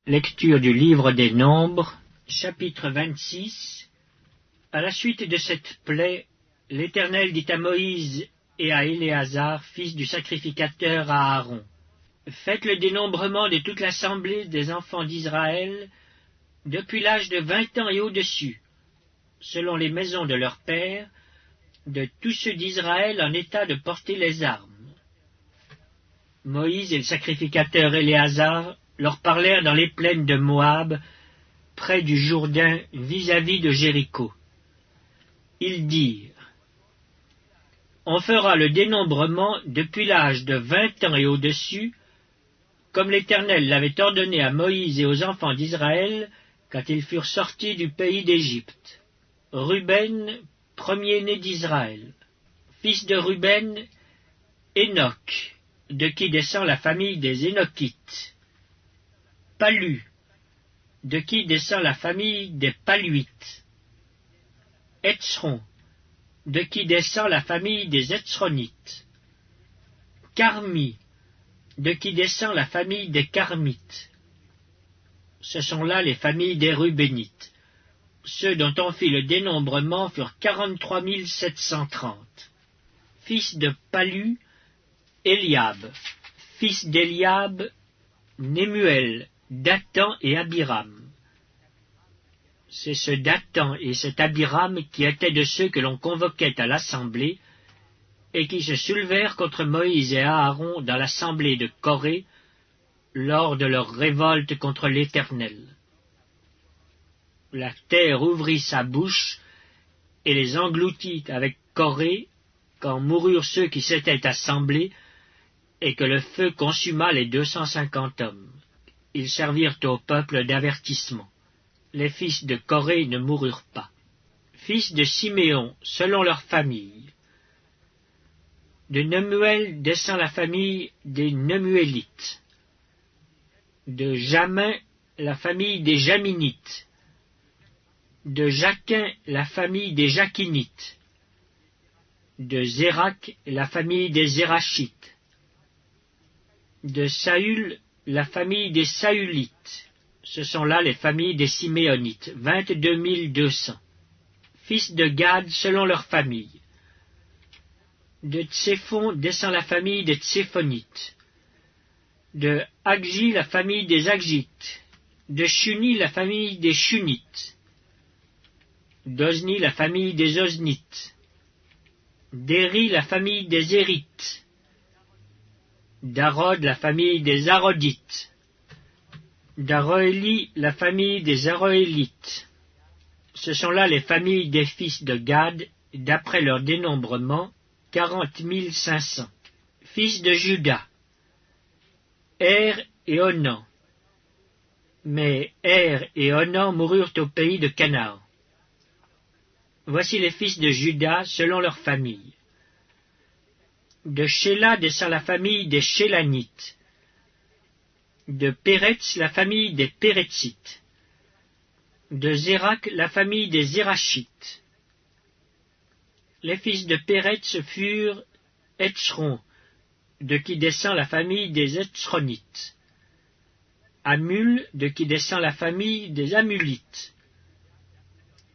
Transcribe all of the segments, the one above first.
Lecture du livre des Nombres, chapitre 26. À la suite de cette plaie, l'Éternel dit à Moïse et à Éléazar, fils du sacrificateur à Aaron, « Faites le dénombrement de toute l'assemblée des enfants d'Israël, depuis l'âge de 20 ans et au-dessus, selon les maisons de leurs pères, de tous ceux d'Israël en état de porter les armes. » Moïse et le sacrificateur Éléazar leur parlèrent dans les plaines de Moab, près du Jourdain, vis-à-vis de Jéricho. Ils dirent, « On fera le dénombrement depuis l'âge de 20 ans et au-dessus, comme l'Éternel l'avait ordonné à Moïse et aux enfants d'Israël quand ils furent sortis du pays d'Égypte. Ruben, premier-né d'Israël. Fils de Ruben, Hénoch, de qui descend la famille des Hénochites. Pallu, de qui descend la famille des Palluites. Hetzron, de qui descend la famille des Hetzronites. Carmi, de qui descend la famille des Carmites. Ce sont là les familles des Rubénites. Ceux dont on fit le dénombrement furent 43 730. Fils de Pallu, Eliab. Fils d'Eliab, Nemuel, Dathan et Abiram. C'est ce Dathan et cet Abiram qui étaient de ceux que l'on convoquait à l'assemblée et qui se soulevèrent contre Moïse et Aaron dans l'assemblée de Corée lors de leur révolte contre l'Éternel. La terre ouvrit sa bouche et les engloutit avec Corée quand moururent ceux qui s'étaient assemblés et que le feu consuma les 250 hommes. Ils servirent au peuple d'avertissement. Les fils de Corée ne moururent pas. Fils de Siméon, selon leur famille. De Nemuel descend la famille des Nemuélites. De Jamin, la famille des Jaminites. De Jaquin, la famille des Jaquinites. De Zérak, la famille des Zérachites. De Saül, la famille des Saülites. Ce sont là les familles des Siméonites, 22 200. Fils de Gad selon leur famille. De Tséphon descend la famille des Tséphonites. De Aggi la famille des Aggites. De Shuni la famille des Shunites. D'Ozni la famille des Oznites. d'Éri la famille des Érites. d'Arod la famille des Arodites. d'Aroéli la famille des Aroélites. Ce sont là les familles des fils de Gad, d'après leur dénombrement, 40 500. Fils de Juda, Er et Onan. Mais Er et Onan moururent au pays de Canaan. Voici les fils de Juda selon leur famille. De Shéla descend la famille des Shélanites. De Péretz la famille des Péretzites. De Zérak la famille des Zérachites. Les fils de Péretz furent Hetzron, de qui descend la famille des Hetzronites. Amul, de qui descend la famille des Amulites.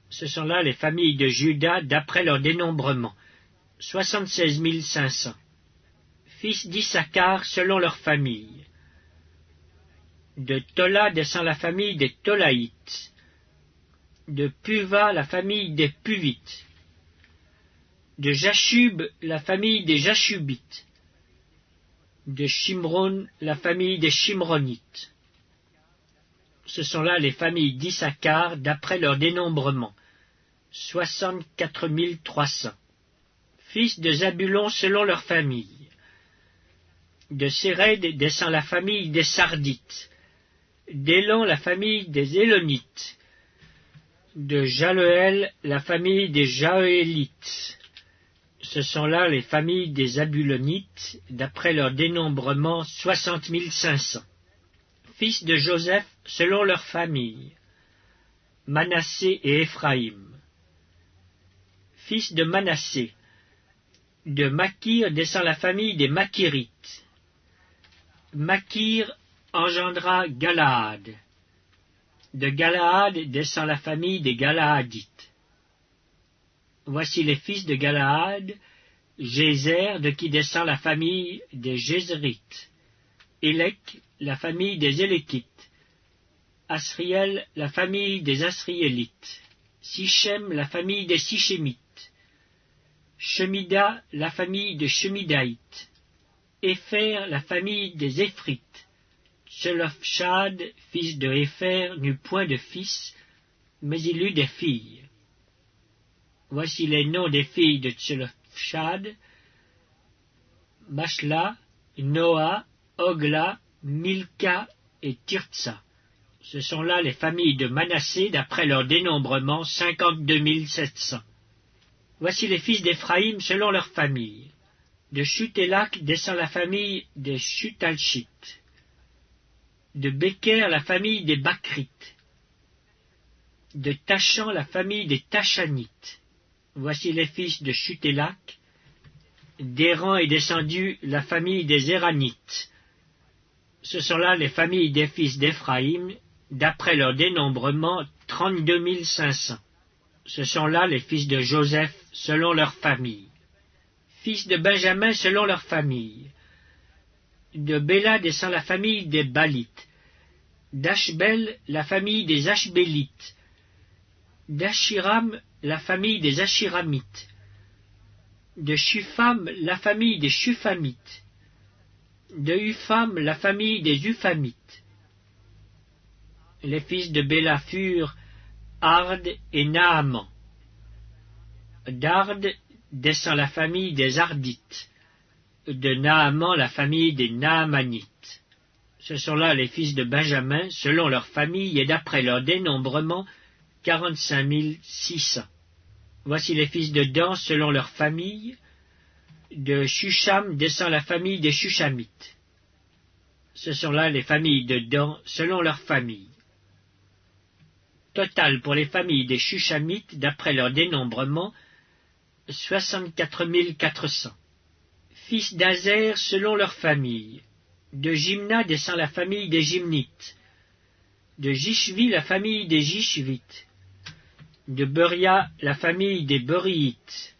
Ce sont là les familles de Juda d'après leur dénombrement, 76 500. Fils d'Issachar selon leur famille. De Tola descend la famille des Tolaïtes. De Puva la famille des Puvites. De Jashub la famille des Jashubites. De Shimron la famille des Shimronites. Ce sont là les familles d'Issachar d'après leur dénombrement, 64 300. Fils de Zabulon selon leur famille. De Séred descend la famille des Sardites. d'Élan la famille des Élonites. De Jaleel la famille des Jaélites. Ce sont là les familles des Zabulonites, d'après leur dénombrement, 60 500. Fils de Joseph selon leur famille. Manassé et Éphraïm. Fils de Manassé. De Makir descend la famille des Makirites. Makir engendra Galaad. De Galaad descend la famille des Galaadites. Voici les fils de Galaad, Jézer, de qui descend la famille des Jézérites, Élec, la famille des Éléquites, Asriel, la famille des Asriélites, Sichem, la famille des Sichémites, Shemida, la famille des Shemidaïtes, Épher, la famille des Éphrites. Tselofchad, fils de Épher, n'eut point de fils, mais il eut des filles. Voici les noms des filles de Tselofchad: Mashla, Noa, Ogla, Milka et Tirtsa. Ce sont là les familles de Manassé, d'après leur dénombrement, 52 700. Voici les fils d'Éphraïm selon leur famille. De Chutélak descend la famille des Chutalchites. De Béker, la famille des Bakrites. De Tachan, la famille des Tachanites. Voici les fils de Chutélak. D'Héran est descendue la famille des Héranites. Ce sont là les familles des fils d'Éphraïm, d'après leur dénombrement, 32 500. Ce sont là les fils de Joseph, selon leur famille. Fils de Benjamin, selon leur famille. De Béla descend la famille des Balites. d'Ashbel, la famille des Ashbélites. d'Ashiram, la famille des Ashiramites. De Shufam, la famille des Shufamites. De Upham, la famille des Uphamites. Les fils de Béla furent Ard et Naaman. d'Ard descend la famille des Ardites. De Naaman, la famille des Naamanites. Ce sont là les fils de Benjamin, selon leur famille et d'après leur dénombrement, 45 600. Voici les fils de Dan, selon leur famille. De Shusham descend la famille des Shushamites. Ce sont là les familles de Dan, selon leur famille. Total pour les familles des Shushamites, d'après leur dénombrement, 64 400. Fils d'Azer, selon leur famille. De Jimna descend la famille des Jimnites. De Jishvi, la famille des Jishvites. De Beria, la famille des Beriites.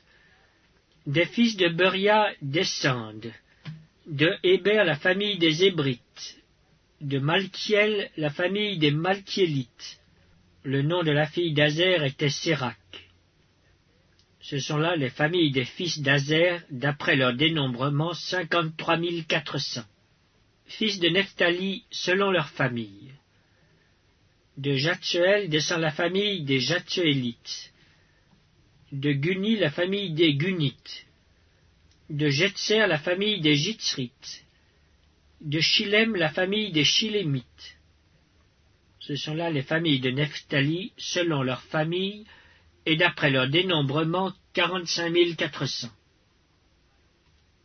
Des fils de Beria descendent. De Héber, la famille des Hébrites. De Malkiel, la famille des Malkiélites. Le nom de la fille d'Azer était Sérac. Ce sont là les familles des fils d'Azer, d'après leur dénombrement, 53 400. Fils de Nephtali, selon leur famille. De Jatsuel descend la famille des Jatsuélites. De Guni, la famille des Gunites. De Jetser, la famille des Jitzrites. De Shilem, la famille des Shilémites. Ce sont là les familles de Nephtali, selon leur famille, et d'après leur dénombrement, 45 400.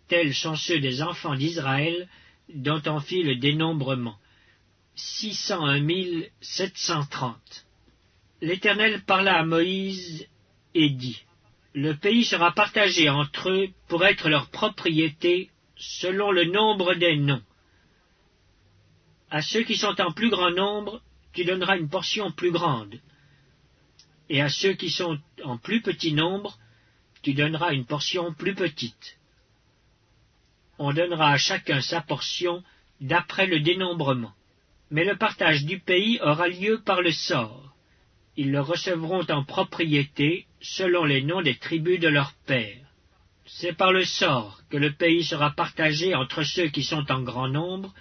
Tels sont ceux des enfants d'Israël, dont on fit le dénombrement, 601 730. L'Éternel parla à Moïse et dit: Le pays sera partagé entre eux pour être leur propriété, selon le nombre des noms. À ceux qui sont en plus grand nombre, tu donneras une portion plus grande, et à ceux qui sont en plus petit nombre, tu donneras une portion plus petite. On donnera à chacun sa portion d'après le dénombrement. Mais le partage du pays aura lieu par le sort. Ils le recevront en propriété selon les noms des tribus de leurs pères. C'est par le sort que le pays sera partagé entre ceux qui sont en grand nombre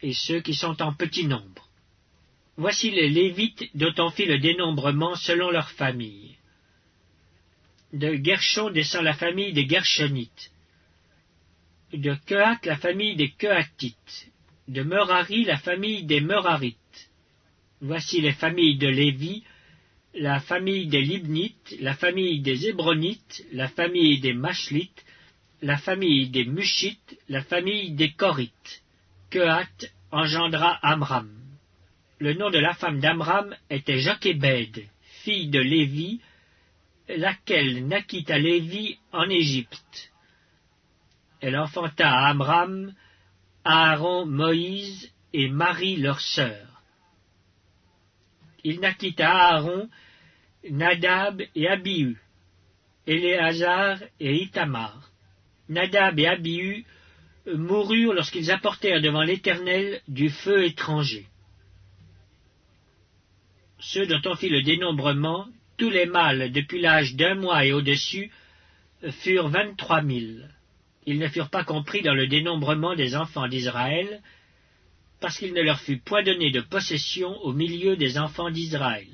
et ceux qui sont en petit nombre. Voici les Lévites dont on fit le dénombrement selon leur famille. De Gershon descend la famille des Gershonites. De Kehat, la famille des Kehatites. De Merari, la famille des Merarites. Voici les familles de Lévi, la famille des Libnites, la famille des Hébronites, la famille des Machlites, la famille des Mushites, la famille des Korites. Kehat engendra Amram. Le nom de la femme d'Amram était Jochébed, fille de Lévi, laquelle naquit à Lévi en Égypte. Elle enfanta à Amram, Aaron, Moïse et Marie leur sœur. il naquit à Aaron Nadab et Abihu, Éléazar et Ithamar. Nadab et Abihu moururent lorsqu'ils apportèrent devant l'Éternel du feu étranger. Ceux dont on fit le dénombrement, tous les mâles depuis l'âge d'1 mois et au-dessus, furent 23 000. Ils ne furent pas compris dans le dénombrement des enfants d'Israël, parce qu'il ne leur fut point donné de possession au milieu des enfants d'Israël.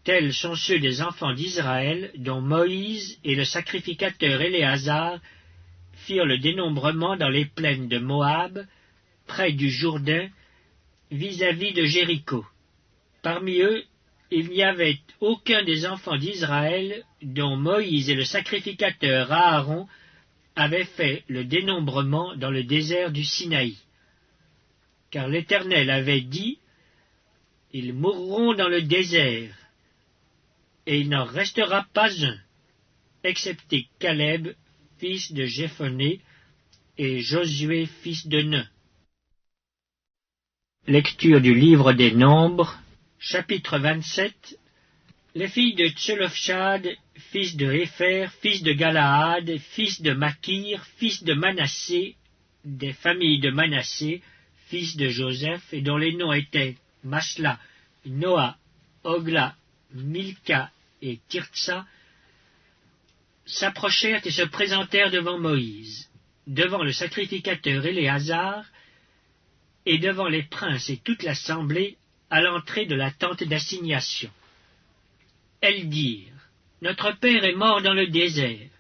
Tels sont ceux des enfants d'Israël dont Moïse et le sacrificateur Éléazar firent le dénombrement dans les plaines de Moab, près du Jourdain, vis-à-vis de Jéricho. Parmi eux, il n'y avait aucun des enfants d'Israël dont Moïse et le sacrificateur Aaron avaient fait le dénombrement dans le désert du Sinaï. Car l'Éternel avait dit, « Ils mourront dans le désert, et il n'en restera pas un, excepté Caleb, fils de Jéphoné, et Josué, fils de Nun. » Lecture du livre des Nombres, chapitre 27. Les filles de Tselofchad, fils de Hépher, fils de Galaad, fils de Makir, fils de Manassé, des familles de Manassé, fils de Joseph, et dont les noms étaient Masla, Noa, Ogla, Milka et Tirtsa, s'approchèrent et se présentèrent devant Moïse, devant le sacrificateur Éléazar, et devant les princes et toute l'assemblée, à l'entrée de la tente d'assignation. Elles dirent, « Notre père est mort dans le désert. »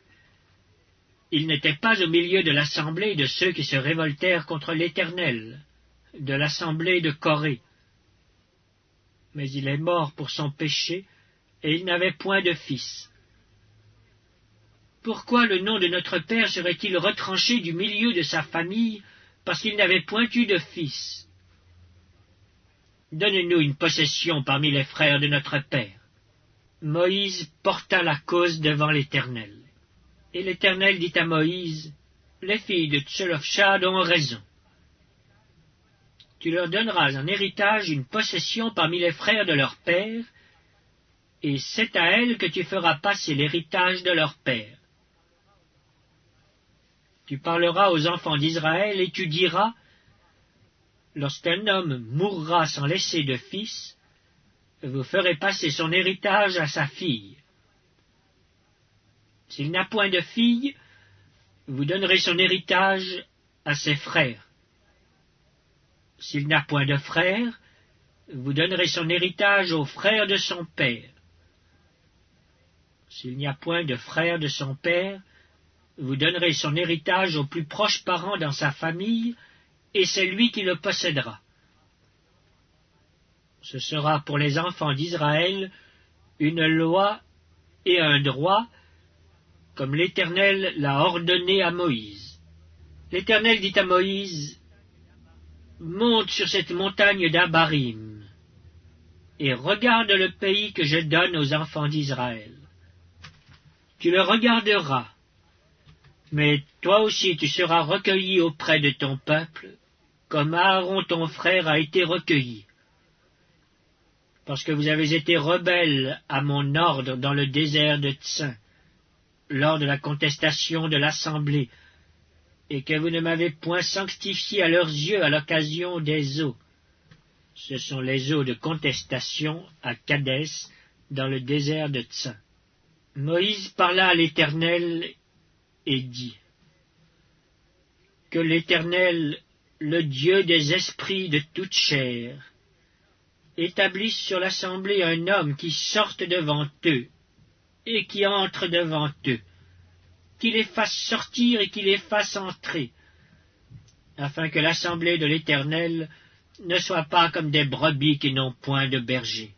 Il n'était pas au milieu de l'assemblée de ceux qui se révoltèrent contre l'Éternel, de l'assemblée de Corée. Mais il est mort pour son péché, et il n'avait point de fils. Pourquoi le nom de notre père serait-il retranché du milieu de sa famille, parce qu'il n'avait point eu de fils? Donne-nous une possession parmi les frères de notre père. Moïse porta la cause devant l'Éternel. Et l'Éternel dit à Moïse, « Les filles de Tselofchad ont raison. Tu leur donneras en héritage une possession parmi les frères de leur père, et c'est à elles que tu feras passer l'héritage de leur père. Tu parleras aux enfants d'Israël et tu diras, lorsqu'un homme mourra sans laisser de fils, vous ferez passer son héritage à sa fille. S'il n'a point de fille, vous donnerez son héritage à ses frères. S'il n'a point de frères, vous donnerez son héritage aux frères de son père. S'il n'y a point de frères de son père, vous donnerez son héritage aux plus proches parents dans sa famille, et c'est lui qui le possédera. Ce sera pour les enfants d'Israël une loi et un droit, comme l'Éternel l'a ordonné à Moïse. L'Éternel dit à Moïse, « Monte sur cette montagne d'Abarim, et regarde le pays que je donne aux enfants d'Israël. Tu le regarderas, mais toi aussi tu seras recueilli auprès de ton peuple, comme Aaron ton frère a été recueilli. Parce que vous avez été rebelles à mon ordre dans le désert de Tsin, lors de la contestation de l'assemblée, et que vous ne m'avez point sanctifié à leurs yeux à l'occasion des eaux. Ce sont les eaux de contestation à Kadès, dans le désert de Tsin. Moïse parla à l'Éternel et dit, « Que l'Éternel, le Dieu des esprits de toute chair, établisse sur l'assemblée un homme qui sorte devant eux, et qui entre devant eux, qui les fasse sortir et qui les fasse entrer, afin que l'assemblée de l'Éternel ne soit pas comme des brebis qui n'ont point de berger. »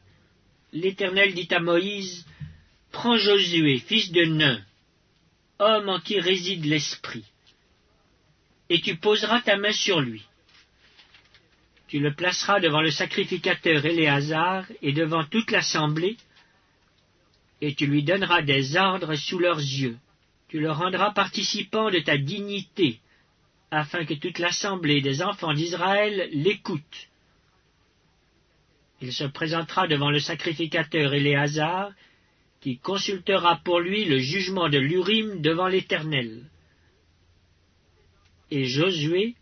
L'Éternel dit à Moïse, « Prends Josué, fils de Nun, homme en qui réside l'Esprit, et tu poseras ta main sur lui. Tu le placeras devant le sacrificateur Éléazar et devant toute l'assemblée, et tu lui donneras des ordres sous leurs yeux. Tu le rendras participant de ta dignité, afin que toute l'assemblée des enfants d'Israël l'écoute. Il se présentera devant le sacrificateur Éléazar, qui consultera pour lui le jugement de l'Urim devant l'Éternel. Et Josué,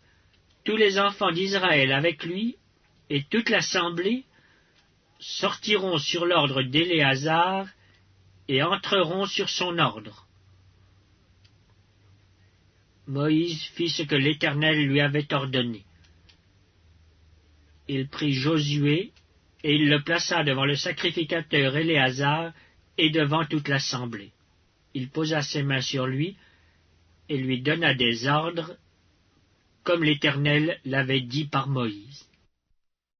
tous les enfants d'Israël avec lui, et toute l'assemblée, sortiront sur l'ordre d'Éléazar et entreront sur son ordre. Moïse fit ce que l'Éternel lui avait ordonné. Il prit Josué, et il le plaça devant le sacrificateur Éléazar et devant toute l'assemblée. Il posa ses mains sur lui et lui donna des ordres, comme l'Éternel l'avait dit par Moïse.